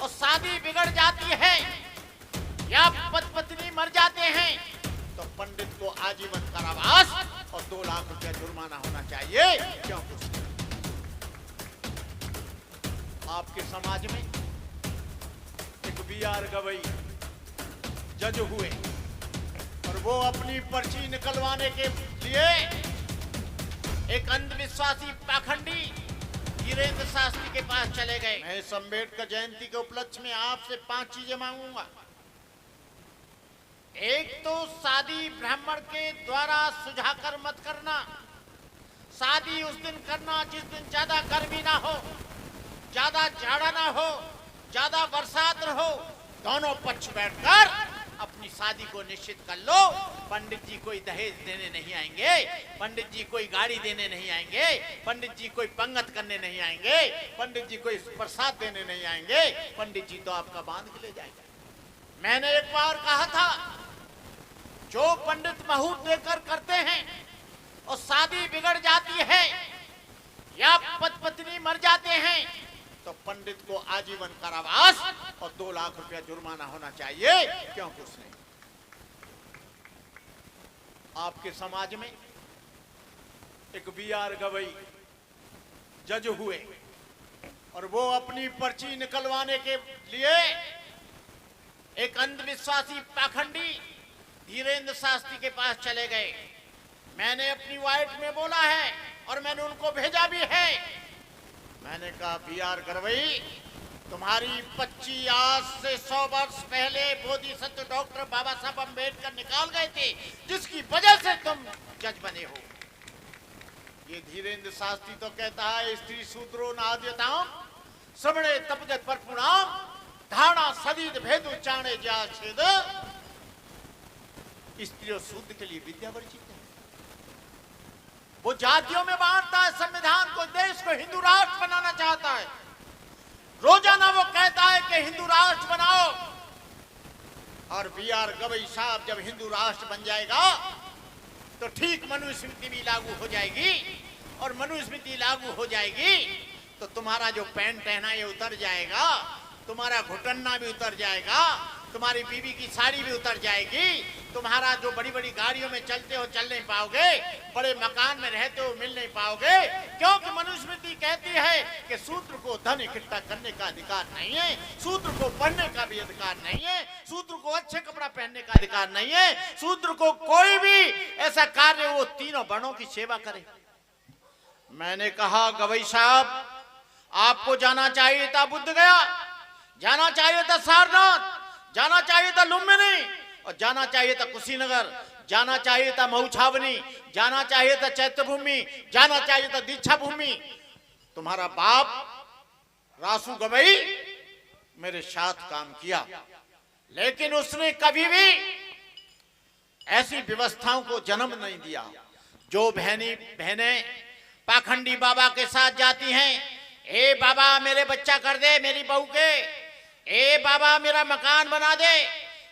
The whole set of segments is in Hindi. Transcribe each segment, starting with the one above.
और शादी बिगड़ जाती है या पत्नी मर जाते हैं तो पंडित को आजीवन कारावास और 2 लाख रुपया जुर्माना होना चाहिए। क्यों? कुछ आपके समाज में एक बीआर गवई जज हुए और वो अपनी पर्ची निकलवाने के लिए एक अंधविश्वासी पाखंडी धीरेन्द्र शास्त्री के पास चले गए। मैं इस अम्बेडकर जयंती के उपलक्ष्य में आपसे 5 चीजें मांगूंगा। एक तो शादी ब्राह्मण के द्वारा सुझाकर मत करना। शादी उस दिन करना जिस दिन ज्यादा गर्मी ना हो, ज्यादा जाड़ा ना हो, ज्यादा बरसात न हो। दोनों पक्ष बैठकर अपनी शादी को निश्चित कर लो। पंडित जी कोई दहेज देने नहीं आएंगे, पंडित जी कोई गाड़ी देने नहीं आएंगे, पंडित जी कोई पंगत करने नहीं आएंगे, पंडित जी कोई प्रसाद देने नहीं आएंगे। पंडित जी तो आपका बांध के ले जाएंगे। मैंने एक बार कहा था, जो पंडित मुहूर्त देकर करते हैं और शादी बिगड़ जाती है या पत्नी मर जाते हैं तो पंडित को आजीवन कारावास और 2 लाख रुपया जुर्माना होना चाहिए। क्यों? कुछ नहीं। आपके समाज में एक बीआर गवई जज हुए और वो अपनी पर्ची निकलवाने के लिए एक अंधविश्वासी पाखंडी धीरेन्द्र शास्त्री के पास चले गए। मैंने अपनी वाइट में बोला है और मैंने उनको भेजा भी है। मैंने कहा, बीआर गवई, तुम्हारी 25 आज से 100 वर्ष पहले बोधिसत्व डॉक्टर बाबा साहब अम्बेडकर निकाल गए थे, जिसकी वजह से तुम जज बने हो। ये धीरेन्द्र शास्त्री तो कहता है, स्त्री सूत्रो नाद्यताम श्रवणे तपजत परपुणाम धारणा सदीद भेदु चाणे ज्या छेद। स्त्री और शूद्र के लिए विद्या वर्जित है। वो जातियों में बांटता है संविधान को, देश को हिंदू राष्ट्र बनाना चाहता है। रोजाना वो कहता है कि हिंदू राष्ट्र बनाओ। और बीआर गवई साहब जब हिंदू राष्ट्र बन जाएगा तो ठीक मनुस्मृति भी लागू हो जाएगी, और मनुस्मृति लागू हो जाएगी तो तुम्हारा जो पैंट पहना ये उतर जाएगा, तुम्हारा घुटन्ना भी उतर जाएगा, तुम्हारी बीवी की साड़ी भी उतर जाएगी, तुम्हारा जो बड़ी बड़ी गाड़ियों में चलते हो चल नहीं पाओगे, बड़े मकान में रहते हो मिल नहीं पाओगे। क्योंकि मनुस्मृति कहती है कि शूद्र को धन इकट्ठा करने का अधिकार नहीं है, शूद्र को पढ़ने का भी अधिकार नहीं है, शूद्र को अच्छे कपड़ा पहनने का अधिकार नहीं है, शूद्र को कोई भी ऐसा कार्य वो तीनों वर्णों की सेवा करे। मैंने कहा, गवई साहब, आपको जाना चाहिए था बुद्ध गया, जाना चाहिए था सारनाथ, जाना चाहिए था लुम्बिनी, और जाना चाहिए था कुशीनगर, जाना चाहिए था मऊ छावनी, जाना चाहिए था चैत्यभूमि, जाना चाहिए था दीक्षा भूमि। तुम्हारा बाप रासू गवई मेरे साथ काम किया, लेकिन उसने कभी भी ऐसी व्यवस्थाओं को जन्म नहीं दिया। जो बहनें पाखंडी बाबा के साथ जाती हैं, ए बाबा मेरे बच्चा कर दे मेरी बहू के, ए बाबा मेरा मकान बना दे,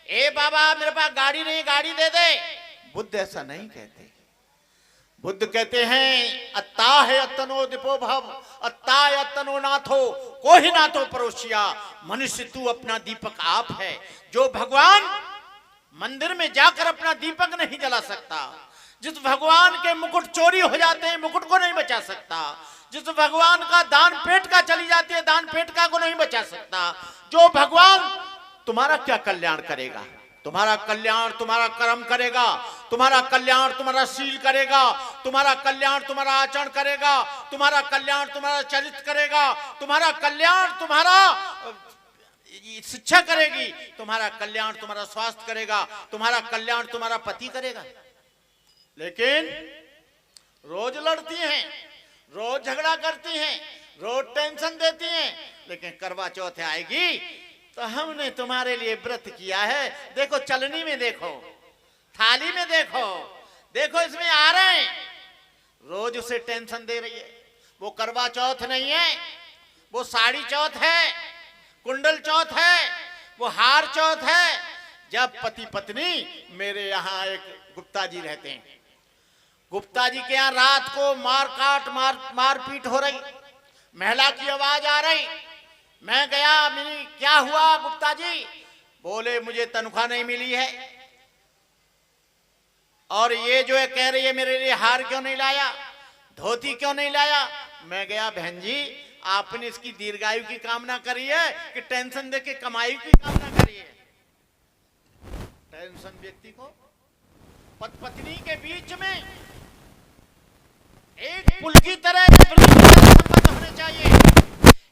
ए बाबा मेरे पास गाड़ी नहीं गाड़ी दे दे। बुद्ध ऐसा नहीं कहते। बुद्ध कहते हैं, अत्ता है अतनो दिपो भव, अत्ता है अतनो नाथो, कोई नाथो परोसिया। मनुष्य तू अपना दीपक आप है। जो भगवान मंदिर में जाकर अपना दीपक नहीं जला सकता, जिस भगवान के मुकुट चोरी हो जाते हैं मुकुट को नहीं बचा सकता, जिस भगवान का दान पेट का चली जाती है दान पेटका को नहीं बचा सकता। जो भगवान तुम्हारा क्या कल्याण करेगा? तुम्हारा कल्याण तुम्हारा कर्म करेगा, तुम्हारा कल्याण तुम्हारा शील करेगा, तुम्हारा कल्याण तुम्हारा आचरण करेगा, तुम्हारा कल्याण तुम्हारा चरित्र करेगा, तुम्हारा कल्याण तुम्हारा शिक्षा करेगी, तुम्हारा कल्याण तुम्हारा स्वास्थ्य करेगा, तुम्हारा कल्याण तुम्हारा पति करेगा। लेकिन रोज लड़ती हैं, रोज झगड़ा करती हैं, रोज टेंशन देती हैं, लेकिन करवा चौथ आएगी तो हमने तुम्हारे लिए व्रत किया है, देखो चलनी में देखो, थाली में देखो, देखो इसमें आ रहे हैं। रोज उसे टेंशन दे रही है। वो करवा चौथ नहीं है, वो साड़ी चौथ है, कुंडल चौथ है, वो हार चौथ है। जब पति पत्नी, मेरे यहाँ एक गुप्ता जी रहते हैं, गुप्ता जी के यहाँ रात को मारपीट हो रही, महिला की आवाज आ रही, मैं गया, मेरी क्या हुआ गुप्ता जी? बोले मुझे तनख्वाह नहीं मिली है और ये जो है कह रही है मेरे लिए हार क्यों नहीं लाया, धोती क्यों नहीं लाया। मैं गया, बहन जी आपने इसकी दीर्घायु की कामना करी है कि टेंशन देके कमाई की कामना करी है? टेंशन व्यक्ति को पति पत्नी के बीच में एक पुल की तरह संबंध होने चाहिए,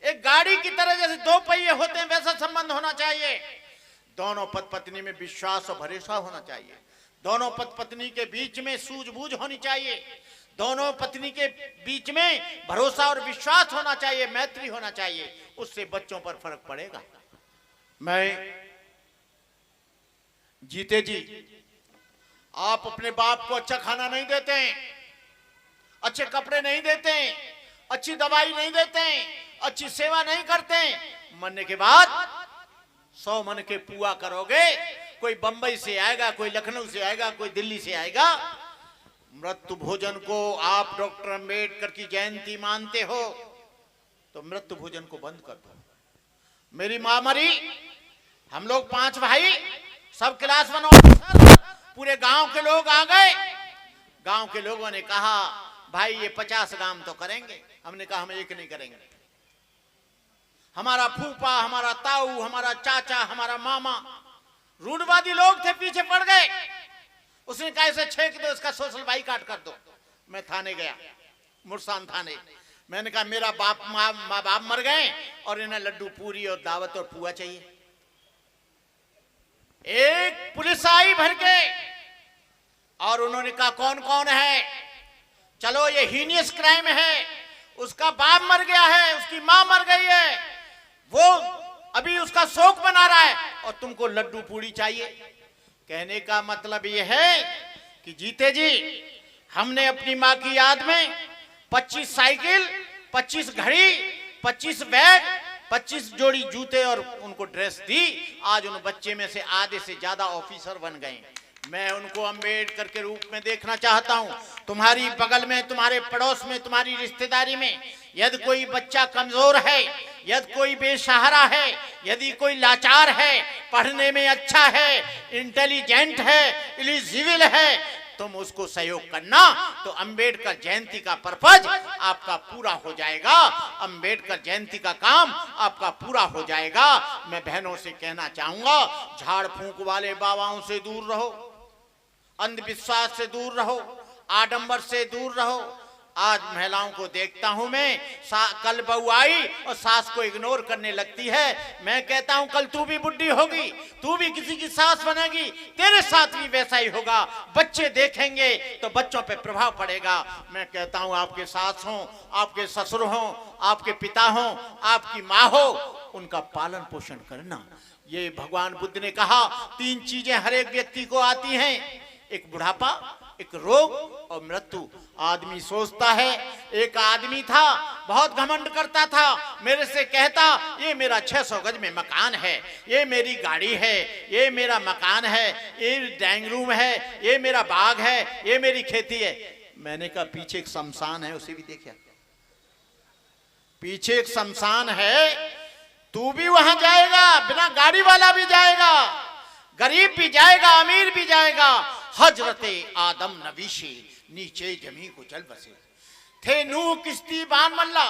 एक गाड़ी की तरह जैसे दो पहिए होते हैं वैसा संबंध होना चाहिए। दोनों पति पत्नी में विश्वास और भरोसा होना चाहिए, दोनों पति पत्नी के बीच में सूझबूझ होनी चाहिए, दोनों पत्नी के बीच में भरोसा और विश्वास होना चाहिए, मैत्री होना चाहिए। उससे बच्चों पर फर्क पड़ेगा। मैं जीते जी, आप अपने बाप को अच्छा खाना नहीं देते हैं, अच्छे कपड़े नहीं देते, अच्छी दवाई नहीं देते, अच्छी सेवा नहीं करते, मरने के बाद 100 मन के पुआ करोगे, कोई बंबई से आएगा, कोई लखनऊ से आएगा, कोई दिल्ली से आएगा। मृत्यु भोजन को आप डॉक्टर अंबेडकर की जयंती मानते हो तो मृत्यु भोजन को बंद कर दो। मेरी मां मरी, हम लोग 5 भाई, सब क्लास 1 ऑफिसर, पूरे गांव के लोग आ गए। गांव के लोगों ने कहा भाई ये 50 काम तो करेंगे। हमने कहा हम एक नहीं करेंगे। हमारा फूफा, हमारा ताऊ, हमारा चाचा, हमारा मामा रूढ़वादी लोग थे, पीछे पड़ गए। उसने कहा इसे छेक दो, इसका सोशल बाइकाट कर दो। मैं थाने गया, मुरसान थाने। मैंने कहा मेरा माँ बाप मर गए और इन्हें लड्डू पूरी और दावत और पुआ चाहिए। एक पुलिस आई भर के और उन्होंने कहा कौन कौन है, चलो ये हीनियस क्राइम है, उसका बाप मर गया है, उसकी मां मर गई है, वो अभी उसका शोक मना रहा है और तुमको लड्डू पूड़ी चाहिए। कहने का मतलब यह है कि जीते जी हमने अपनी मां की याद में 25 साइकिल, 25 घड़ी, 25 बैग, 25 जोड़ी जूते और उनको ड्रेस दी। आज उन बच्चे में से आधे से ज्यादा ऑफिसर बन गए। मैं उनको अंबेडकर के रूप में देखना चाहता हूं। तुम्हारी बगल में, तुम्हारे पड़ोस में, तुम्हारी रिश्तेदारी में यदि कोई बच्चा कमजोर है, यदि कोई बेसहारा है, यदि कोई लाचार है, पढ़ने में अच्छा है, इंटेलिजेंट है, एलिजिबल है, तुम उसको सहयोग करना तो अंबेडकर जयंती का पर्पज आपका पूरा हो जाएगा, अंबेडकर जयंती का काम आपका पूरा हो जाएगा। मैं बहनों से कहना चाहूंगा, झाड़ फूंक वाले बाबाओं से दूर रहो, अंधविश्वास से दूर रहो, आडंबर से दूर रहो। आज महिलाओं को देखता हूं मैं, कल बहू आई और सास को इग्नोर करने लगती है। मैं कहता हूं कल तू भी बुढ़ी होगी, तू भी किसी की सास बनेगी, तेरे साथ भी वैसा ही होगा। बच्चे देखेंगे तो बच्चों पे प्रभाव पड़ेगा। मैं कहता हूं आपके सास हों, आपके ससुर हों, आपके पिता हों, आपकी माँ हो, उनका पालन पोषण करना। ये भगवान बुद्ध ने कहा 3 चीजें हर एक व्यक्ति को आती हैं, एक बुढ़ापा, एक रोग और मृत्यु। आदमी सोचता है, एक आदमी था बहुत घमंड करता था, मेरे से कहता ये मेरा 600 गज में मकान है, ये मेरी गाड़ी है, ये मेरा मकान है, ये ड्राइंग रूम है, ये मेरा बाग है, ये मेरी खेती है। मैंने कहा पीछे एक शमशान है, उसे भी देखा, पीछे एक शमशान है, तू भी वहां जाएगा, बिना गाड़ी वाला भी जाएगा, गरीब भी जाएगा, अमीर भी जाएगा। हजरते आदम नबीशी नीचे जमी को चल बसे थे, नूह किश्ती बान मल्ला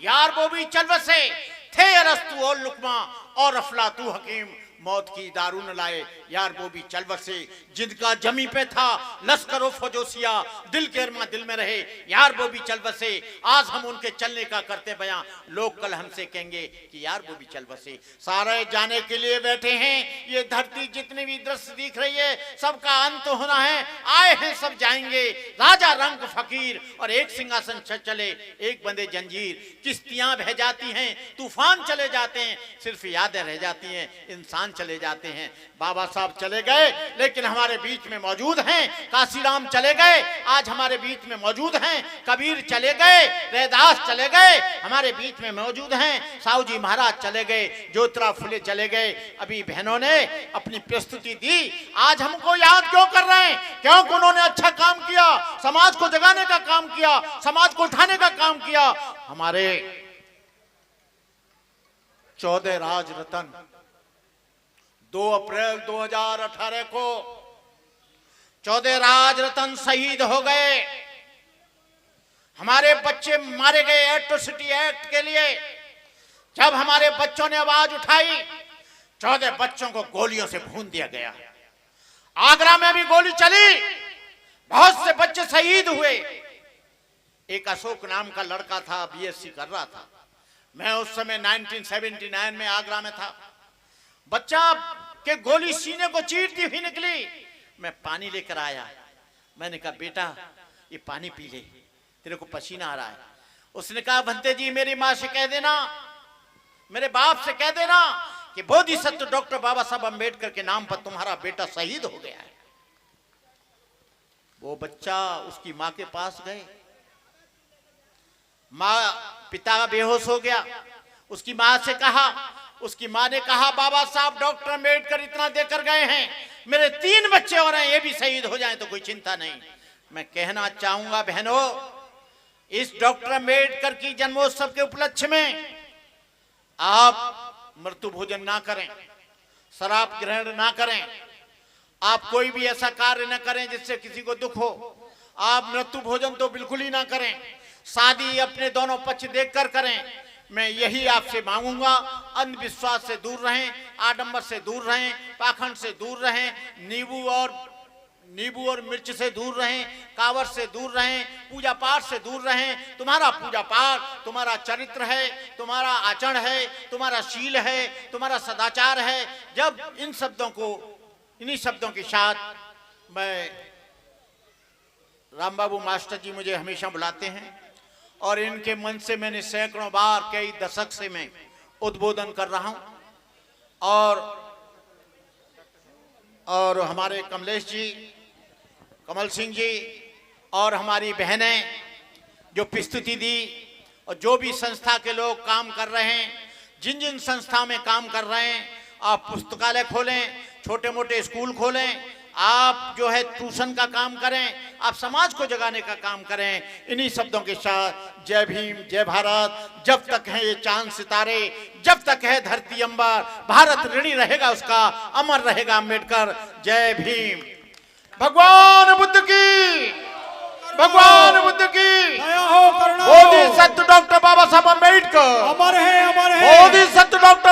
यार वो भी चल बसे थे, अरस्तु और लुकमा और अफलातू हकीम मौत की दारू न लाए यार वो भी चल बसे। जिनका जमी पे था लश्करो फजोसिया, दिल के अरमा दिल में रहे यार वो भी चल बसे। आज हम उनके चलने का करते बयां, लोग कल हमसे कहेंगे कि यार वो भी चल बसे। सारे जाने के लिए बैठे हैं, ये धरती जितनी भी दृश्य दिख रही है सबका अंत होना है, आए हैं सब जाएंगे। राजा रंग फकीर और एक सिंहासन चले, एक बंदे जंजीर। किश्तियां बह जाती हैं, तूफान चले जाते हैं, सिर्फ यादें रह जाती हैं, इंसान चले जाते हैं। बाबा साहब चले गए लेकिन हमारे बीच में मौजूद हैं, काशीराम चले गए आज हमारे बीच में मौजूद हैं, कबीर चले गए, रैदास चले गए हमारे बीच में मौजूद हैं, साहू जी महाराज चले गए, ज्योतिराव फुले चले गए। अभी बहनों ने अपनी प्रस्तुति दी, आज हमको याद क्यों कर रहे हैं? क्योंकि उन्होंने अच्छा काम किया, समाज को जगाने का काम किया, समाज को उठाने का काम किया। हमारे 14 राज रतन 2 अप्रैल 2018 को 14 राज रतन शहीद हो गए। हमारे बच्चे मारे गए एट्रोसिटी एक्ट के लिए। जब हमारे बच्चों ने आवाज उठाई, 14 बच्चों को गोलियों से भून दिया गया। आगरा में भी गोली चली, बहुत से बच्चे शहीद हुए। एक अशोक नाम का लड़का था, बीएससी कर रहा था। मैं उस समय 1979 में आगरा में था। बच्चा के गोली सीने को चीरती हुई निकली। मैं पानी लेकर आया। मैंने कहा, बेटा ये पानी पी ले, तेरे को पसीना आ रहा है। उसने कहा, भंते जी मेरी माँ से कह देना, मेरे बाप से कह देना कि बोधिसत्व डॉक्टर बाबा साहब अम्बेडकर के नाम पर तुम्हारा बेटा शहीद हो गया है। वो बच्चा उसकी माँ के पास गए। पिता बेहोश हो गया। उसकी माँ से कहा, उसकी माँ ने कहा, बाबा साहब डॉक्टर अम्बेडकर इतना देकर गए हैं, मेरे 3 बच्चे और हैं, ये भी शहीद हो जाएं तो कोई चिंता नहीं। मैं कहना चाहूंगा बहनों, इस डॉक्टर अम्बेडकर की जन्मोत्सव के उपलक्ष्य में आप मृत्यु भोजन ना करें, शराब ग्रहण ना करें, आप कोई भी ऐसा कार्य ना करें जिससे किसी को दुख हो। आप मृत्यु भोजन तो बिल्कुल ही ना करें। शादी अपने दोनों पक्ष देखकर करें। मैं यही आपसे मांगूंगा, अंधविश्वास से दूर रहें, आडंबर से दूर रहें, पाखंड से दूर रहें, नींबू और मिर्च से दूर रहें, कावड़ से दूर रहें, पूजा पाठ से दूर रहें। तुम्हारा पूजा पाठ तुम्हारा चरित्र है, तुम्हारा आचरण है, तुम्हारा शील है, तुम्हारा सदाचार है। जब इन्हीं शब्दों के साथ मैं राम बाबू मास्टर जी मुझे हमेशा बुलाते हैं और इनके मन से मैंने सैकड़ों बार, कई दशक से मैं उद्बोधन कर रहा हूं। और हमारे कमलेश जी, कमल सिंह जी और हमारी बहनें जो प्रस्तुति दी, और जो भी संस्था के लोग काम कर रहे हैं, जिन जिन संस्थाओं में काम कर रहे हैं, आप पुस्तकालय खोलें, छोटे मोटे स्कूल खोलें, आप जो है ट्यूशन का काम करें, आप समाज को जगाने का काम करें। इन्हीं शब्दों के साथ जय भीम, जय भारत। जब तक है ये चांद सितारे, जब तक है धरती अंबर, भारत ऋणी रहेगा उसका, अमर रहेगा अम्बेडकर। जय भीम। भगवान बुद्ध की, भगवान बुद्ध की बोधिसत्व डॉक्टर बाबा साहब अम्बेडकर, अमर है, अमर है। बोधिसत्व डॉक्टर